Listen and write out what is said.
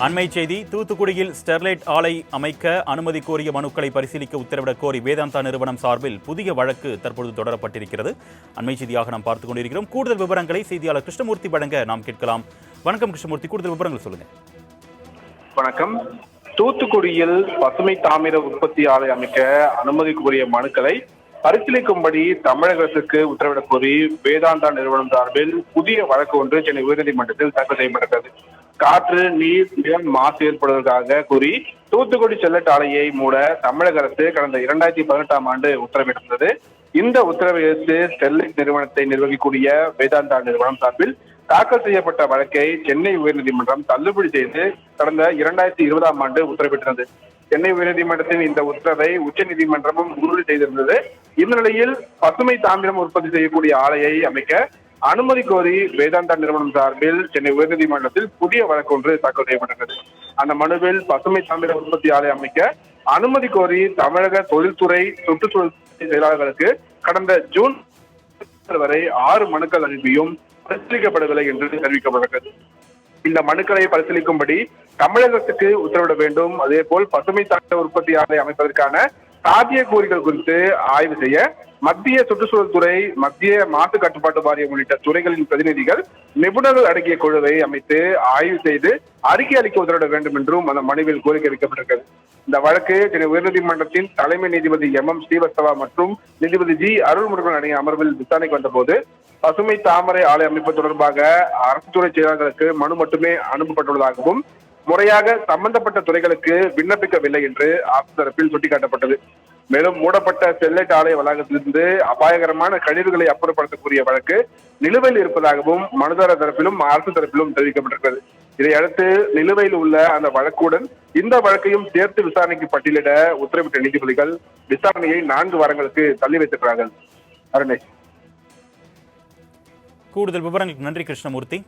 அண்மை செய்தி. தூத்துக்குடியில் ஸ்டெர்லைட் ஆலை அமைக்க அனுமதி கோரிய மனுக்களை பரிசீலிக்க உத்தரவிடக் கோரி வேதாந்தா நிறுவனம் சார்பில் புதிய வழக்கு தற்பொழுது தொடரப்பட்டிருக்கிறது. அண்மை செய்தியாக நாம் பார்த்துக் கொண்டிருக்கிறோம். கூடுதல் விவரங்களை செய்தியாளர் கிருஷ்ணமூர்த்தி வழங்க நாம் கேட்கலாம். வணக்கம் கிருஷ்ணமூர்த்தி, கூடுதல் விவரங்கள் சொல்லுங்க. வணக்கம். தூத்துக்குடியில் பசுமை தாமிர உற்பத்தி ஆலை அமைக்க அனுமதி கோரிய மனுக்களை பரிசீலிக்கும்படி தமிழக அரசுக்கு உத்தரவிடக் கோரி வேதாந்தா நிறுவனம் சார்பில் புதிய வழக்கு ஒன்று சென்னை உயர்நீதிமன்றத்தில் தாக்கல் செய்யப்பட்டது. காற்று, நீர், நிலம் மாசு ஏற்படுவதற்காக கூறி தூத்துக்குடி ஸ்டெர்லைட் ஆலையை மூட தமிழக அரசு கடந்த 2018ஆம் ஆண்டு உத்தரவிட்டிருந்தது. இந்த உத்தரவை எதிர்த்து ஸ்டெர்லைட் நிறுவனத்தை நிர்வகிக்கூடிய வேதாந்தா நிறுவனம் சார்பில் தாக்கல் செய்யப்பட்ட வழக்கை சென்னை உயர்நீதிமன்றம் தள்ளுபடி செய்து கடந்த 2020ஆம் ஆண்டு உத்தரவிட்டிருந்தது. சென்னை உயர்நீதிமன்றத்தின் இந்த உத்தரவை உச்சநீதிமன்றமும் உறுதி செய்திருந்தது. இந்த நிலையில் பசுமை தாமிரம் உற்பத்தி செய்யக்கூடிய ஆலையை அமைக்க அனுமதி கோரி வேதாந்தா நிறுவனம் சார்பில் சென்னை உயர்நீதிமன்றத்தில் புதிய வழக்கு ஒன்று தாக்கல் செய்யப்பட்டது. அந்த மனுவில் பசுமை தாமிர உற்பத்தி ஆலை அமைக்க அனுமதி கோரி தமிழக தொழில்துறை சுற்றுச்சூழல் செயலாளர்களுக்கு கடந்த ஜூன் வரை 6 மனுக்கள் அனுப்பியும் பரிசீலிக்கப்படவில்லை என்று தெரிவிக்கப்பட்டது. இந்த மனுக்களை பரிசீலிக்கும்படி தமிழகத்துக்கு உத்தரவிட வேண்டும். அதே போல் பசுமை தாமிர உற்பத்தி ஆலை அமைப்பதற்கான சாத்தியக்கூறுகள் குறித்து ஆய்வு செய்ய மத்திய சுற்றுச்சூழல் துறை, மத்திய மாசு கட்டுப்பாட்டு வாரியம் உள்ளிட்ட துறைகளின் பிரதிநிதிகள், நிபுணர்கள் அடங்கிய குழுவை அமைத்து ஆய்வு செய்து அறிக்கை அளிக்க உத்தரவிட வேண்டும் என்றும் அந்த மனுவில் கோரிக்கை வைக்கப்பட்டிருக்கிறது. இந்த வழக்கு சென்னை உயர்நீதிமன்றத்தின் தலைமை நீதிபதி MM ஸ்ரீவத்சவா மற்றும் நீதிபதி G அருள்முருகன் அடங்கிய அமர்வில் விசாரணைக்கு வந்தபோது பசுமை தாமரை ஆலை அமைப்பு தொடர்பாக அரசு துறை செயலாளர்களுக்கு மனு மட்டுமே அனுப்பப்பட்டுள்ளதாகவும் முறையாக சம்பந்தப்பட்ட துறைகளுக்கு விண்ணப்பிக்கவில்லை என்று அரசு தரப்பில் சுட்டிக்காட்டப்பட்டது. மேலும் மூடப்பட்ட ஸ்டெர்லைட் ஆலை வளாகத்திலிருந்து அபாயகரமான கழிவுகளை அப்புறப்படுத்தக்கூடிய வழக்கு நிலுவையில் இருப்பதாகவும் மனுதாரர் தரப்பிலும் அரசு தரப்பிலும் தெரிவிக்கப்பட்டிருக்கிறது. இதையடுத்து நிலுவையில் உள்ள அந்த வழக்குடன் இந்த வழக்கையும் சேர்த்து விசாரணைக்கு பட்டியலிட உத்தரவிட்ட நீதிபதிகள் விசாரணையை 4 வாரங்களுக்கு தள்ளி வைத்திருக்கிறார்கள். அருணேஷ், கூடுதல் விவரங்களுக்கு நன்றி கிருஷ்ணமூர்த்தி.